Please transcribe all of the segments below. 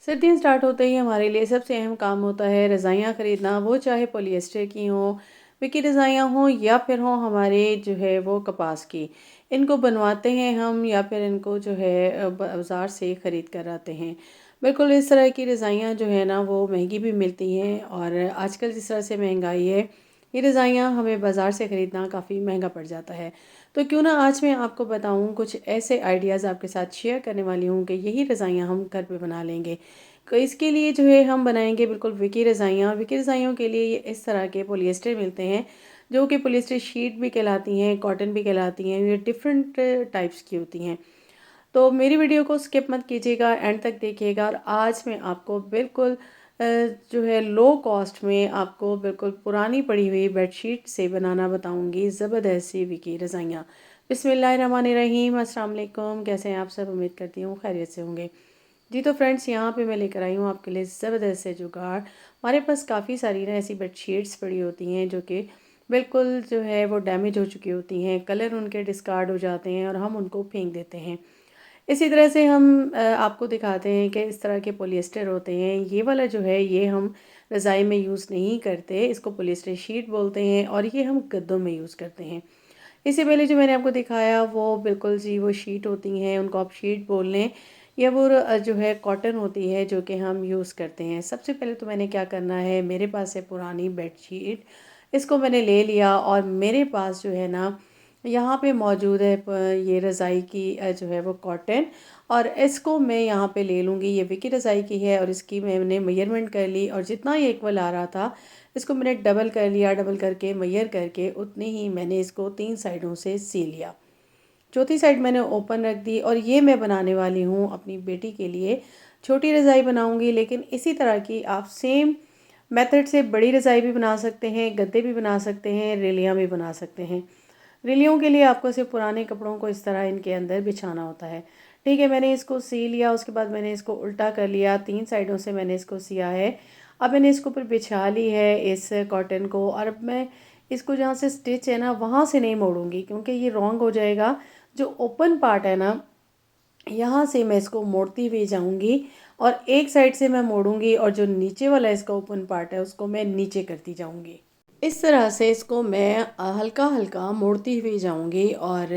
सर्दियाँ स्टार्ट होते ही हमारे लिए सबसे अहम काम होता है रज़ाइयाँ ख़रीदना, वो चाहे पॉलिएस्टर की हों, विकी रज़ाइयाँ हों या फिर हों हमारे जो है वो कपास की। इनको बनवाते हैं हम या फिर इनको जो है बाज़ार से ख़रीद कर आते हैं। बिल्कुल इस तरह की रज़ाइयाँ जो है ना वो महंगी भी मिलती हैं और आजकल जिस तरह से महंगाई है, ये रज़ाइयाँ हमें बाज़ार से ख़रीदना काफ़ी महंगा पड़ जाता है। तो क्यों ना आज मैं आपको बताऊँ कुछ ऐसे आइडियाज़ आपके साथ शेयर करने वाली हूँ कि यही रज़ाइयाँ हम घर पे बना लेंगे। तो इसके लिए जो है हम बनाएँगे बिल्कुल विकी रज़ाइयाँ। विकी रज़ाइयों के लिए ये इस तरह के पॉलिएस्टर मिलते हैं, जो कि पॉलिएस्टर शीट भी कहलाती हैं, कॉटन भी कहलाती हैं। ये डिफ़रेंट टाइप्स की होती हैं। तो मेरी वीडियो को स्किप मत कीजिएगा, एंड तक देखिएगा और आज मैं आपको बिल्कुल जो है लो कॉस्ट में आपको बिल्कुल पुरानी पड़ी हुई बेडशीट से बनाना बताऊँगी ज़बरदस्त सी विकी रज़ाइयाँ। बिस्मिल्लाहिर्रहमानिर्रहीम, अस्सलाम वालेकुम। कैसे हैं आप सब? उम्मीद करती हूँ खैरियत से होंगे। जी तो फ्रेंड्स, यहाँ पे मैं लेकर आई हूँ आपके लिए ज़बरदस्त से जुगाड़। हमारे पास काफ़ी सारी ना ऐसी बेडशीट्स पड़ी होती हैं जो कि बिल्कुल जो है वो डैमेज हो चुकी होती हैं, कलर उनके डिस्कार्ड हो जाते हैं और हम उनको फेंक देते हैं। इसी तरह से हम आपको दिखाते हैं कि इस तरह के पॉलिएस्टर होते हैं। ये वाला जो है ये हम रज़ाई में यूज़ नहीं करते, इसको पॉलिएस्टर शीट बोलते हैं और ये हम गद्दों में यूज़ करते हैं। इससे पहले जो मैंने आपको दिखाया वो बिल्कुल जी वो शीट होती हैं, उनको आप शीट बोल लें या वो जो है कॉटन होती है जो कि हम यूज़ करते हैं। सबसे पहले तो मैंने क्या करना है, मेरे पास है पुरानी बेडशीट, इसको मैंने ले लिया और मेरे पास जो है ना यहाँ पे मौजूद है ये रज़ाई की जो है वो कॉटन, और इसको मैं यहाँ पे ले लूँगी। ये विकी रज़ाई की है और इसकी मैंने मेजरमेंट कर ली और जितना ये इक्वल आ रहा था इसको मैंने डबल कर लिया, डबल करके मेजर करके उतनी ही मैंने इसको 3 साइडों से सी लिया। चौथी साइड मैंने ओपन रख दी और ये मैं बनाने वाली हूँ अपनी बेटी के लिए। छोटी रज़ाई बनाऊँगी, लेकिन इसी तरह की आप सेम मेथड से बड़ी रज़ाई भी बना सकते हैं, गद्दे भी बना सकते हैं, रेलियाँ भी बना सकते हैं। रेलियों के लिए आपको सिर्फ पुराने कपड़ों को इस तरह इनके अंदर बिछाना होता है। ठीक है, मैंने इसको सी लिया, उसके बाद मैंने इसको उल्टा कर लिया, 3 साइडों से मैंने इसको सिया है। अब मैंने इसके ऊपर बिछा ली है इस कॉटन को और अब मैं इसको जहाँ से स्टिच है ना वहाँ से नहीं मोड़ूँगी, क्योंकि ये रॉन्ग हो जाएगा। जो ओपन पार्ट है ना, यहाँ से मैं इसको मोड़ती हुई जाऊँगी और एक साइड से मैं मोड़ूँगी और जो नीचे वाला इसका ओपन पार्ट है उसको मैं नीचे करती जाऊँगी। इस तरह से इसको मैं हल्का-हल्का मोड़ती हुई जाऊँगी और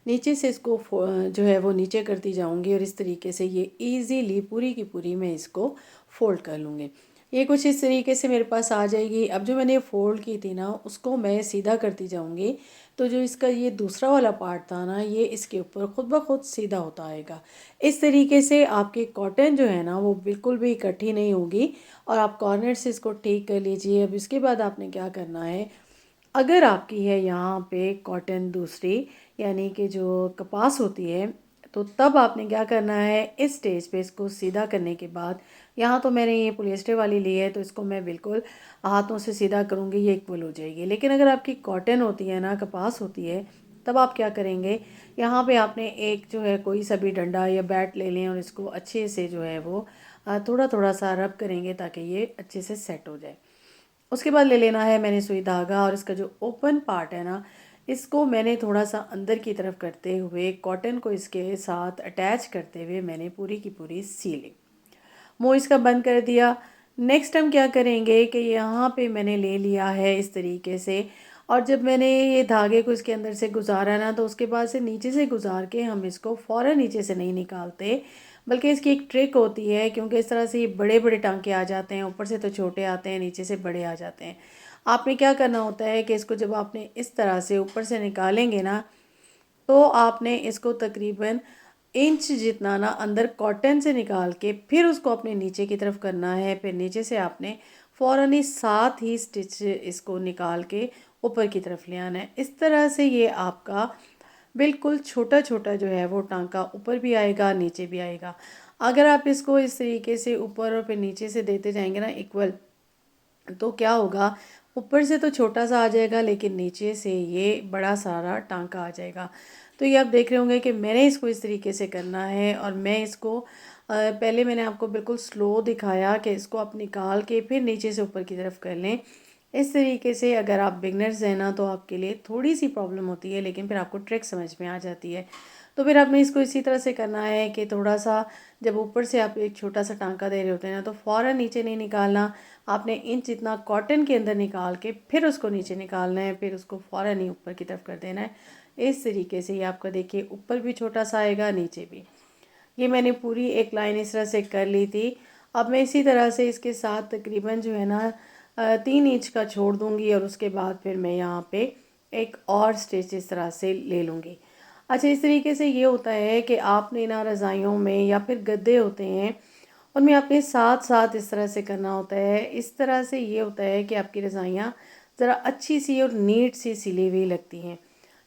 नीचे से इसको जो है वो नीचे करती जाऊँगी और इस तरीके से ये ईज़िली पूरी की पूरी मैं इसको फ़ोल्ड कर लूँगी। ये कुछ इस तरीके से मेरे पास आ जाएगी। अब जो मैंने फ़ोल्ड की थी ना उसको मैं सीधा करती जाऊँगी। तो जो इसका ये दूसरा वाला पार्ट था ना, ये इसके ऊपर खुद ब खुद सीधा होता आएगा। इस तरीके से आपकी कॉटन जो है ना वो बिल्कुल भी इकट्ठी नहीं होगी और आप कॉर्नर से इसको ठीक कर लीजिए। अब इसके बाद आपने क्या करना है, अगर आपकी है यहाँ पे कॉटन दूसरी यानी कि जो कपास होती है, तो तब आपने क्या करना है, इस स्टेज पे इसको सीधा करने के बाद यहाँ तो मैंने ये पॉलिएस्टर वाली ली है तो इसको मैं बिल्कुल हाथों से सीधा करूँगी, ये इक्वल हो जाएगी। लेकिन अगर आपकी कॉटन होती है ना, कपास होती है, तब आप क्या करेंगे, यहाँ पे आपने एक जो है कोई सा भी डंडा या बैट ले लें और इसको अच्छे से जो है वो थोड़ा थोड़ा सा रब करेंगे ताकि ये अच्छे से सेट हो जाए। उसके बाद ले लेना है मैंने सुई धागा और इसका जो ओपन पार्ट है ना, इसको मैंने थोड़ा सा अंदर की तरफ करते हुए कॉटन को इसके साथ अटैच करते हुए मैंने पूरी की पूरी सी ली। मुँह इसका बंद कर दिया। नेक्स्ट हम क्या करेंगे कि यहाँ पे मैंने ले लिया है इस तरीके से, और जब मैंने ये धागे को इसके अंदर से गुजारा ना, तो उसके बाद से नीचे से गुजार के हम इसको फ़ौरन नीचे से नहीं निकालते, बल्कि इसकी एक ट्रिक होती है, क्योंकि इस तरह से ये बड़े बड़े टांके आ जाते हैं, ऊपर से तो छोटे आते हैं, नीचे से बड़े आ जाते हैं। आपने क्या करना होता है कि इसको जब आपने इस तरह से ऊपर से निकालेंगे ना, तो आपने इसको तकरीबन इंच जितना ना अंदर कॉटन से निकाल के फिर उसको अपने नीचे की तरफ करना है। फिर नीचे से आपने फ़ौरन ही साथ ही स्टिच इसको निकाल के ऊपर की तरफ ले आना है। इस तरह से ये आपका बिल्कुल छोटा छोटा जो है वो टांका ऊपर भी आएगा, नीचे भी आएगा। अगर आप इसको इस तरीके से ऊपर और फिर नीचे से देते जाएंगे ना इक्वल, तो क्या होगा, ऊपर से तो छोटा सा आ जाएगा लेकिन नीचे से ये बड़ा सारा टांका आ जाएगा। तो ये आप देख रहे होंगे कि मैंने इसको इस तरीके से करना है और मैं इसको पहले मैंने आपको बिल्कुल स्लो दिखाया कि इसको आप निकाल के फिर नीचे से ऊपर की तरफ कर लें। इस तरीके से अगर आप बिगनर्स हैं ना, तो आपके लिए थोड़ी सी प्रॉब्लम होती है, लेकिन फिर आपको ट्रिक समझ में आ जाती है। तो फिर आपने इसको इसी तरह से करना है कि थोड़ा सा जब ऊपर से आप एक छोटा सा टांका दे रहे होते हैं ना, तो फ़ौरन नीचे नहीं निकालना। आपने इंच इतना कॉटन के अंदर निकाल के फिर उसको नीचे निकालना है, फिर उसको फ़ौरन ही ऊपर की तरफ कर देना है। इस तरीके से ये आपका देखिए ऊपर भी छोटा सा आएगा, नीचे भी। ये मैंने पूरी एक लाइन इस तरह से कर ली थी। अब मैं इसी तरह से इसके साथ तकरीबन जो है ना 3 इंच का छोड़ दूँगी और उसके बाद फिर मैं यहाँ पे एक और स्टिच इस तरह से ले लूँगी। अच्छा, इस तरीके से ये होता है कि आपने ना रज़ाइयों में या फिर गद्दे होते हैं, उनमें आपने साथ साथ इस तरह से करना होता है। इस तरह से ये होता है कि आपकी रज़ाइयाँ ज़रा अच्छी सी और नीट सी सिली हुई लगती हैं।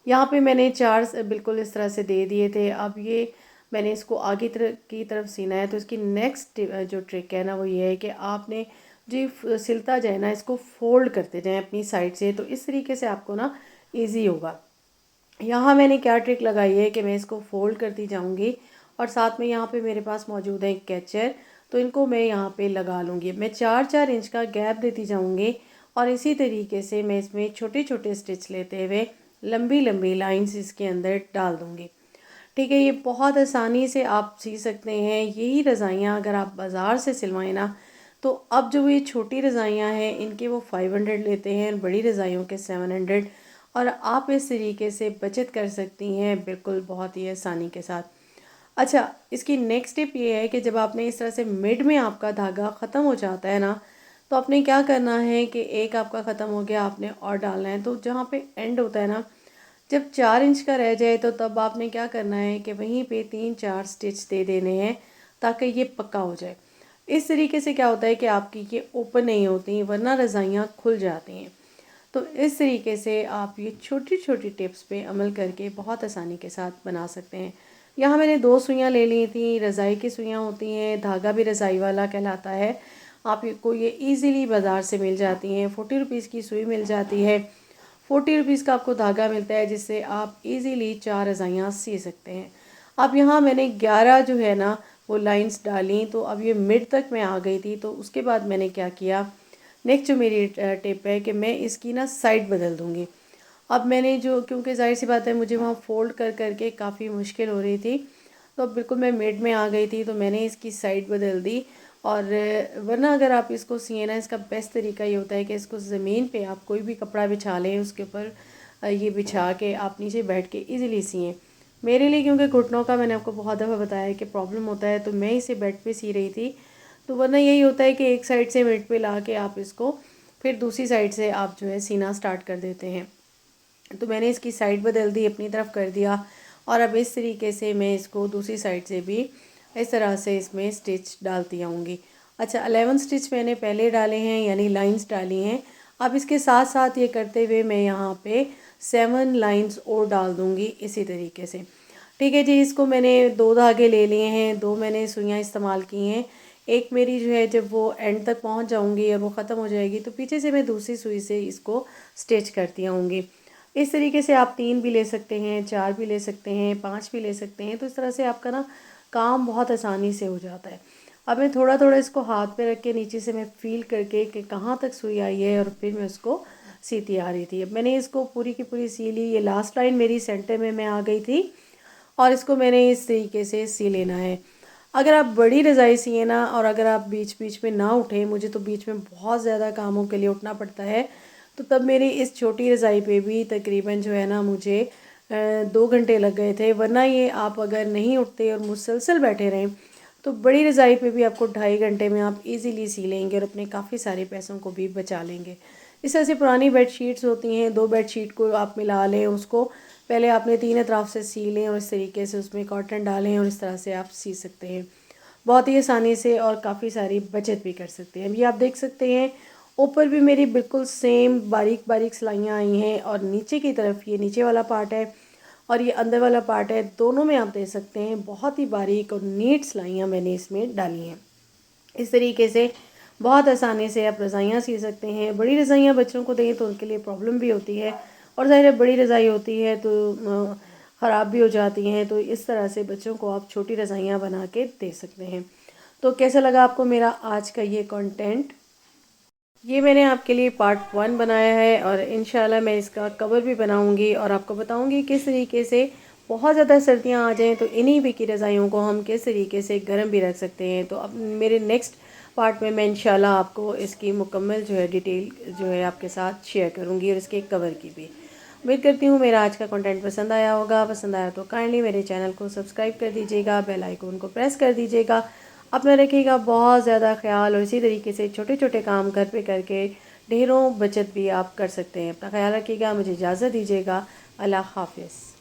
यहाँ पे मैंने 4 बिल्कुल इस तरह से दे दिए थे। अब ये मैंने इसको आगे की तरफ सीना है, तो इसकी नेक्स्ट जो ट्रिक है ना वो ये है कि आपने जी सिलता जाए ना, इसको फोल्ड करते जाएं अपनी साइड से, तो इस तरीके से आपको ना इजी होगा। यहाँ मैंने क्या ट्रिक लगाई है कि मैं इसको फोल्ड करती जाऊँगी और साथ में यहाँ पे मेरे पास मौजूद है कैचर, तो इनको मैं यहाँ पे लगा लूँगी। मैं 4-4 इंच का गैप देती जाऊँगी और इसी तरीके से मैं इसमें छोटे छोटे स्टिच लेते हुए लंबी लंबी लाइंस इसके अंदर डाल दूँगी। ठीक है, ये बहुत आसानी से आप सी सकते हैं। यही रज़ाइयाँ अगर आप बाज़ार से सिलवाएं ना, तो अब जो ये छोटी रज़ाइयाँ हैं इनके वो 500 लेते हैं, बड़ी रज़ाइयों के 700। और आप इस तरीके से बचत कर सकती हैं बिल्कुल बहुत ही आसानी के साथ। अच्छा, इसकी नेक्स्ट टिप ये है कि जब आपने इस तरह से मिड में आपका धागा ख़त्म हो जाता है ना, तो आपने क्या करना है कि एक आपका ख़त्म हो गया, आपने और डालना है। तो जहाँ पे एंड होता है ना, जब 4 इंच का रह जाए तो तब आपने क्या करना है कि वहीं पे 3-4 स्टिच दे देने हैं ताकि ये पक्का हो जाए। इस तरीके से क्या होता है कि आपकी ये ओपन नहीं होती, वरना रज़ाइयाँ खुल जाती हैं। तो इस तरीके से आप ये छोटी छोटी टिप्स पे अमल करके बहुत आसानी के साथ बना सकते हैं। यहाँ मैंने 2 सुइयाँ ले ली थी, रज़ाई की सुइयाँ होती हैं, धागा भी रज़ाई वाला कहलाता है। आपको ये ईज़िली बाज़ार से मिल जाती हैं, 40 रुपीज़ की सुई मिल जाती है। 40 रुपीज़ का आपको धागा मिलता है जिससे आप इजीली 4 रज़ाइयाँ सी सकते हैं। अब यहाँ मैंने 11 जो है ना वो लाइंस डाली, तो अब ये मिड तक मैं आ गई थी। तो उसके बाद मैंने क्या किया, नेक्स्ट जो मेरी टिप है कि मैं इसकी ना साइड बदल दूँगी। अब मैंने जो, क्योंकि ज़ाहिर सी बात है मुझे वहाँ फ़ोल्ड कर करके काफ़ी मुश्किल हो रही थी, तो अब बिल्कुल मैं मिड में आ गई थी, तो मैंने इसकी साइड बदल दी। और वरना अगर आप इसको सिए ना, इसका बेस्ट तरीका ये होता है कि इसको ज़मीन पे आप कोई भी कपड़ा बिछा लें, उसके ऊपर ये बिछा के आप नीचे बैठ के इजीली सिएं। मेरे लिए क्योंकि घुटनों का मैंने आपको बहुत दफ़ा बताया है कि प्रॉब्लम होता है, तो मैं इसे बेड पे सी रही थी। तो वरना यही होता है कि एक साइड से मिड पे ला के आप इसको फिर दूसरी साइड से आप जो है सीना स्टार्ट कर देते हैं। तो मैंने इसकी साइड बदल दी, अपनी तरफ कर दिया, और अब इस तरीके से मैं इसको दूसरी साइड से भी इस तरह से इसमें स्टिच डालती आऊँगी। अच्छा, 11 स्टिच मैंने पहले डाले हैं, यानी लाइंस डाली हैं। अब इसके साथ साथ ये करते हुए मैं यहाँ पे 7 लाइंस और डाल दूँगी इसी तरीके से। ठीक है जी, इसको मैंने 2 धागे ले लिए हैं, 2 मैंने सुइयाँ इस्तेमाल की हैं। एक मेरी जो है जब वो एंड तक पहुँच जाऊँगी और वो ख़त्म हो जाएगी, तो पीछे से मैं दूसरी सुई से इसको स्टिच करती आऊँगी। इस तरीके से आप 3 भी ले सकते हैं, 4 भी ले सकते हैं, 5 भी ले सकते हैं। तो इस तरह से आपका ना काम बहुत आसानी से हो जाता है। अब मैं थोड़ा थोड़ा इसको हाथ पे रख के नीचे से मैं फ़ील करके कि कहाँ तक सुई आई है, और फिर मैं उसको सीती आ रही थी। अब मैंने इसको पूरी की पूरी सी ली। ये लास्ट लाइन मेरी सेंटर में मैं आ गई थी, और इसको मैंने इस तरीके से सी लेना है। अगर आप बड़ी रज़ाई सिए ना, और अगर आप बीच बीच में ना उठें, मुझे तो बीच में बहुत ज़्यादा कामों के लिए उठना पड़ता है, तो तब मेरी इस छोटी रज़ाई पे भी तकरीबन जो है ना मुझे 2 घंटे लग गए थे। वरना ये आप अगर नहीं उठते और मुसलसल बैठे रहें, तो बड़ी रज़ाई पे भी आपको 2.5 घंटे में आप इजीली सी लेंगे और अपने काफ़ी सारे पैसों को भी बचा लेंगे। इस तरह से पुरानी बेडशीट्स होती हैं, 2 बेडशीट को आप मिला लें, उसको पहले आपने 3 अतराफ़ से सी लें और इस तरीके से उसमें कॉटन डालें, और इस तरह से आप सी सकते हैं बहुत ही आसानी से, और काफ़ी सारी बचत भी कर सकते हैं। अभी आप देख सकते हैं ऊपर भी मेरी बिल्कुल सेम बारीक बारीक सिलाइयाँ आई हैं, और नीचे की तरफ ये नीचे वाला पार्ट है और ये अंदर वाला पार्ट है, दोनों में आप देख सकते हैं बहुत ही बारीक और नीट सिलाइयाँ मैंने इसमें डाली हैं। इस तरीके से बहुत आसानी से आप रज़ाइयाँ सी सकते हैं। बड़ी रज़ाइयाँ बच्चों को दें तो उनके लिए प्रॉब्लम भी होती है, और ज़ाहिर है बड़ी रज़ाई होती है तो ख़राब भी हो जाती हैं। तो इस तरह से बच्चों को आप छोटी रज़ाइयाँ बना के दे सकते हैं। तो कैसा लगा आपको मेरा आज का ये कंटेंट? ये मैंने आपके लिए पार्ट 1 बनाया है, और इंशाल्लाह मैं इसका कवर भी बनाऊंगी और आपको बताऊंगी किस तरीके से बहुत ज़्यादा सर्दियाँ आ जाएँ तो इन्हीं भी की रज़ाइयों को हम किस तरीके से गर्म भी रख सकते हैं। तो अब मेरे नेक्स्ट पार्ट में मैं इंशाल्लाह आपको इसकी मुकम्मल जो है डिटेल जो है आपके साथ शेयर करूँगी और इसके कवर की भी। उम्मीद करती हूँ मेरा आज का कंटेंट पसंद आया होगा। पसंद आया तो काइंडली मेरे चैनल को सब्सक्राइब कर दीजिएगा, बेल आइकन को प्रेस कर दीजिएगा। अपना रखिएगा बहुत ज़्यादा ख्याल और इसी तरीके से छोटे छोटे काम घर पे करके ढेरों बचत भी आप कर सकते हैं। अपना ख्याल रखिएगा। मुझे इजाज़त दीजिएगा। अल्लाह हाफ़िज़।